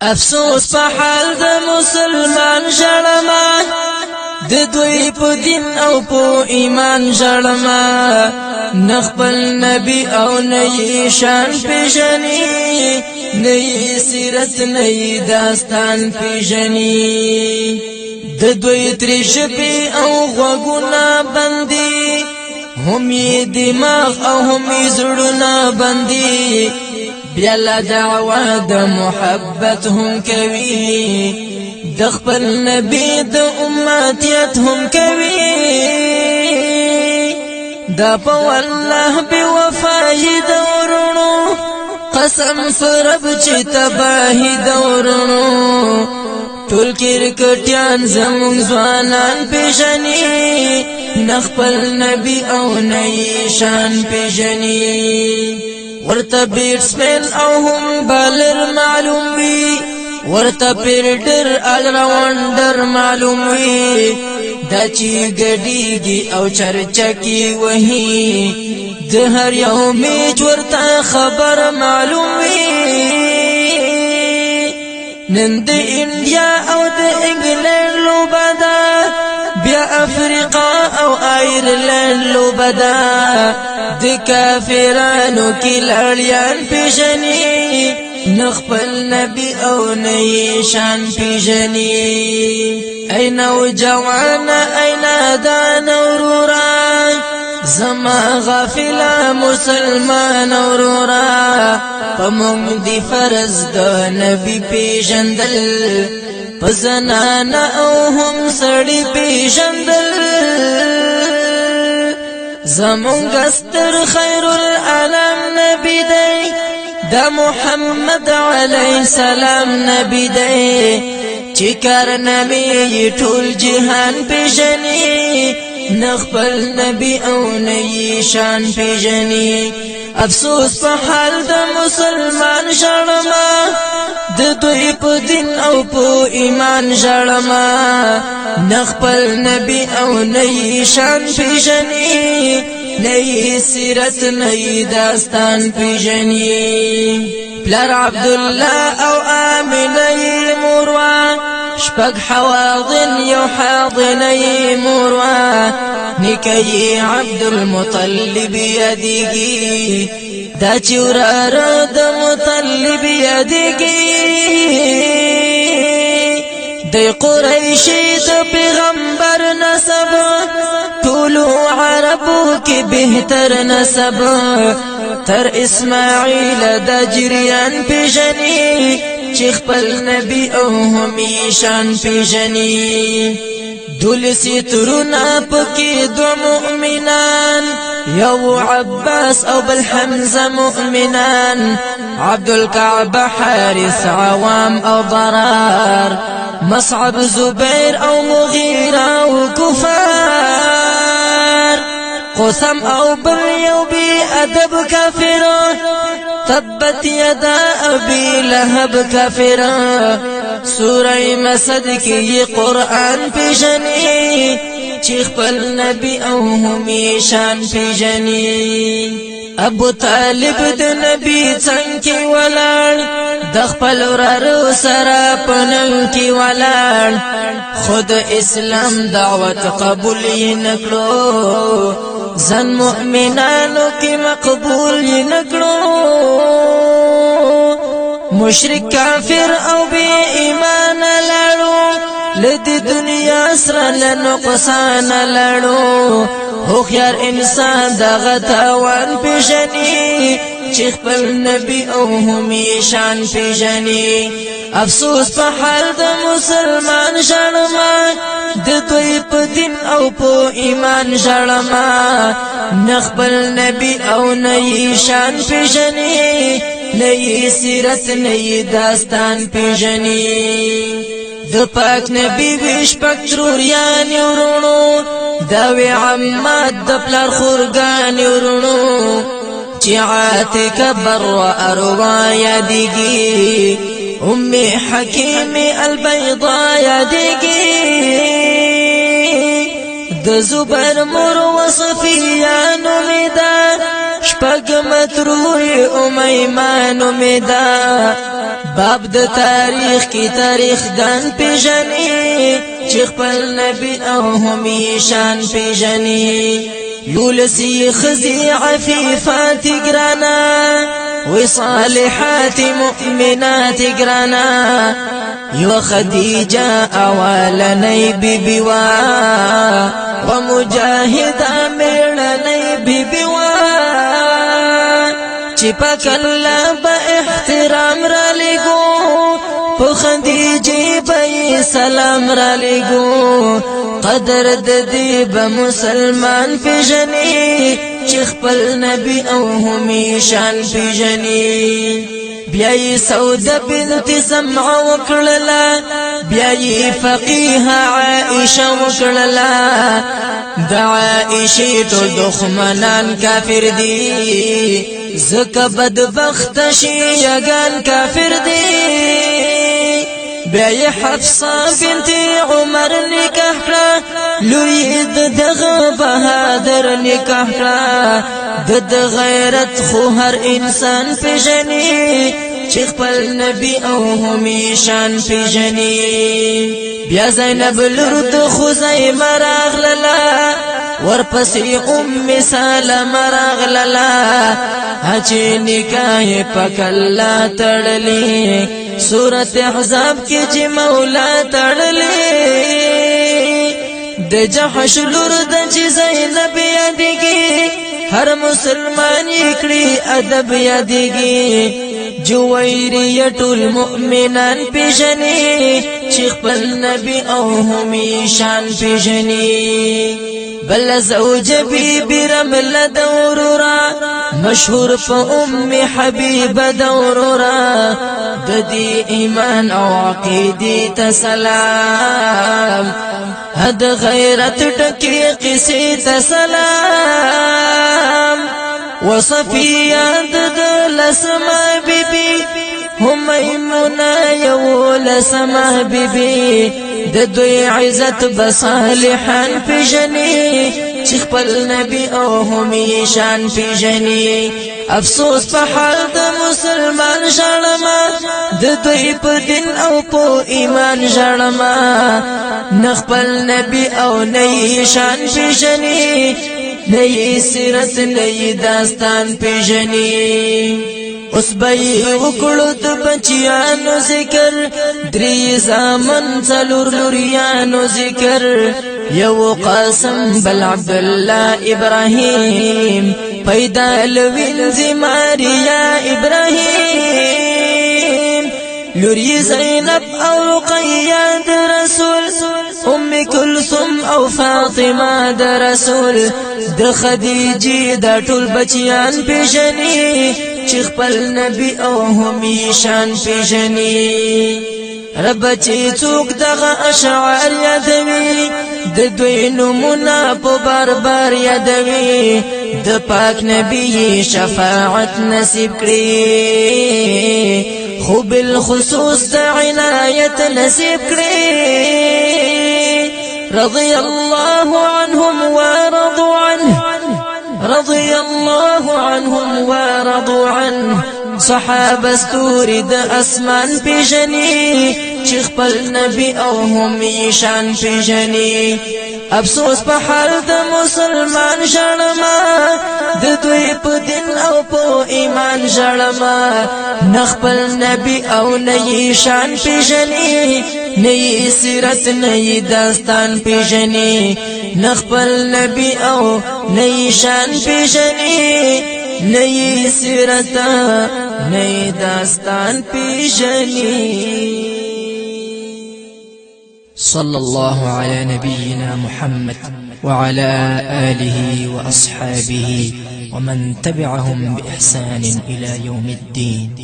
افسوس په حال د مسلمان ژړما د دوی په دین او په ایمان ژړما نخبل نبی او نه شان پیژني نه سیرت نه داستان پیژني د دوی ترشبي او غوګونه بندي هم دماغ او هم زړونه بندي بیا لا دعوه د محبت هم کوي د خپل نبی د امتیت هم کوي دا په والله به وفای دورونو قسم فرب چې تباهی دورونو ټول کرکټیان زمون ځوانان پیژني نخپل نبی او نه شان پیژني ورته بیټسمن او هم بالر معلوم وي ورته پیډر الراونډر معلوم وي دا چې ګډيږي او چرچکی وهي د هر یو میچ ورته خبر معلوم وي نن د انډیا او د انګلند لوبدا بیا افریقا او ایرلند لوبدا د کافرانو کې لړیان پیژني نخپل نبی او نه شان پیژني اینا وجوان اینا دان اورورا زما غافلا مسلمان اورورا پمون دی فرض د نبی پیژندل پزنانا او هم سړی پیژندل زمون گستر خیر العالم نبی دی دا محمد علیہ السلام نبی دی چې کارنامې ټول جهان پیژني نخپل نبی او نه شان پیژني افسوس په حال د مسلمان ژړما د دوی په دین او په ایمان ژړما نخپل نبی او نه شان پیژني نه سیرت نه داستان پیژني پلار عبد الله او امینه مروه شپږ حواضن یو حاضنه مروه نکي عبد المطلب یادګي دا چورار د مطلب یادګي د قریشی د پیغمبر نسب ټول عربو کې بهتر نسب تر اسماعیل د جریان پیژني چې خپل نبی او همیشان پیژني دول سترنا پکې دو مؤمنان یو عباس او بل حمزه مؤمنان عبد الكعبه حارث عوام او ضرار مصعب زبير او مغيرة او كفار قسم او بر یو بی ادب کافر تبت یدا ابي لهب کافر سوره مسد کی قرآن پیژني چې خپل نبی او همیشان پیژني ابو طالب د نبی څنګه ولاړ د خپل ورارو سره پنن کې ولاړ خود اسلام دعوت قبول نکړو ځن مؤمنانو کې مقبول نکړو مشرک کافر او بی ایمان لړو لدی دنیا سره لنقصان لړو هوښیار انسان دغه تاوان پیژني چې خپل نبی او همیشان پیژني افسوس په حال د مسلمان ژړما د دوی په دین او په ایمان ژړما نخپل نبی او نه شان پیژني نه سیرت نه داستان پیژني د پاک نبی وش پکتروریان ورونو دا وی عماد د پلار خورګان ورونو چې عاتک بر و اروا یادګي ام حکیم البيضاء یادګي د زبر مر وصفیان میدا شپږ متروي امیمان میدا باب د تاریخ کی تاریخ دان پیژنی چې خپل نبی او هم شان پیژنی یولسی خزی عفیفات گرانا و صالحات مؤمنات گرانا یو خدیجہ اولنی بی بیوا و مجاہدہ میڑنی بی بیوا چی پاک اللہ با احترام را لگو پو خدیجی بای سلام را لگو قدر ددی با مسلمان پی جنی چی خپل نبی او همی شان پی جنی بیائی سودا بنت سمع وکړلا بیائی فقیه عائشہ وکړلا د عائشہ ټول دښمنان کافر دي زکه بدبخت شیعگان کافر دي بیائی حفصه بنت عمر نکاح کړه لوی دغه بهادر نکاح کړه د غیرت خو هر انسان پیژني چې خپل نبی او هم شان پیژني بیا زینب لور د خزیمه راغله ورپسې سلمہ راغله چې نکاح پاک الله تړلې سورۃ احزاب کې چې مولا تړلې د جحش لور د چې زینب یادګي هر مسلمان یکړي ادب یادګي جویریه ټول مؤمنان پیژني چې خپل نبی او هم شان پیژني بل زوج بی رمل دورورا مشهور په حبیب دورورا د دې ایمان او عقیدې ته سلام هد غیرت ټکی قصې ته سلام وصفیه د لسما بیبي میمونه یو لسما بیبي د دوی عزت بصالحان پیژني چې خپل نبی او هم شان پیژني افسوس په حال د مسلمان ژړما د دوی په دین او په ایمان ژړما نه خپل نبی او نه شان پیژني نه سیرت نه داستان پیژني اوس به وکړو د بچیانو ذکر درې زامن څلور لوریانو ذکر یو قاسم بل عبد الله ابراهیم پیدا لوین زماریا ابراهیم لوری زینب او رقیہ د رسول ام کلثوم او فاطمه د رسول د خدیجه د ټول بچیان پیژني چې خپل نبی او هم شان پیژني رب چې څوک دغه اشعار یادوي د دوی نمونه په بار یادوي د پاک نبی شفاعت نصیب کړي خو بالخصوص د عنایت نصیب کړي رضی الله عنهم ورضوا عنه رضي الله عنهم ورضوا عنه صحابه استوري د اسمان پیژني چې خپل نبی او هم شان پیژني افسوس په حال د مسلمان ژړما د دوی په دین او په ایمان ژړما نه خپل نبی او نه شان پیژني نه سیرت نه داستان پیژني نه خپل نبی او نه شان پیژني نه سیرت نه داستان پیژني صلى الله على نبينا محمد وعلى آله وأصحابه ومن تبعهم بإحسان إلى يوم الدين